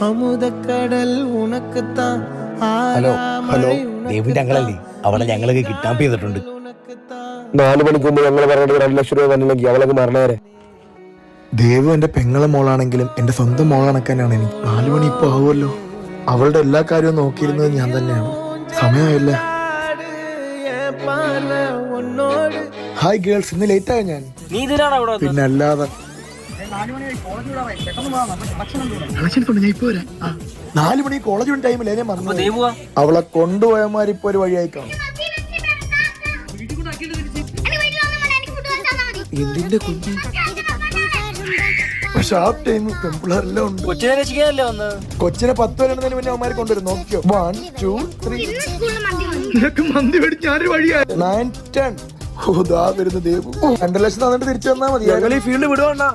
അമുദക്കടൽ ഉണക്കത്താൻ. Hello hello ദേവിന്റെ അങ്ങളല്ലേ, അവളെ ഞങ്ങളൊക്കെ kidnap ചെയ്തിട്ടുണ്ട്. 4 മണിക്ക് മുമ്പ് ഞങ്ങൾ പറഞ്ഞിട്ട് 2 ലക്ഷം രൂപ തന്നില്ലെങ്കിൽ അവളൊക്കെ മരണവരെ. ദേവു എന്റെ പെങ്ങളെ മോളാണെങ്കിലും എന്റെ സ്വന്തം മോൾ കണക്കാനാണ് എനിക്ക്. 4 മണി ഇപ്പൊ ആവുമല്ലോ. അവളുടെ എല്ലാ കാര്യവും നോക്കിയിരുന്നത് ഞാൻ തന്നെയാണ്. സമയമായില്ല. ഹായ് ഗേൾസ്, ഇന്ന് ലേറ്റ് ആയ ഞാൻ. പിന്നെ അല്ലാതെ ഞാൻ ഇപ്പൊ വരാം. 4 മണി കോളേജ് ടൈമില്ലേ ഞാൻ മറന്നു. അവളെ കൊണ്ടുപോയമാരിപ്പോ ഒരു വഴിയായി കാണും. എന്തിന്റെ കുഞ്ഞ് ഷാർപ്പ് ടൈം പെമ്പിളെല്ലാം ഉണ്ട്. കൊച്ചിനെ 10 വരെ മുന്നേ അവന്മാരെ കൊണ്ടുവരും. നോക്കിയോ 1 2 3 നിനക്ക് മന്തി മേടിച്ച് ഞാനൊരു വഴിയായി 9 10. ഓ ദാ വരുന്ന ദേവു. 2 ലക്ഷം തന്നിട്ട് തിരിച്ചു വന്നാ മതി. ഈ ഫീൽഡ് വിടുവാ.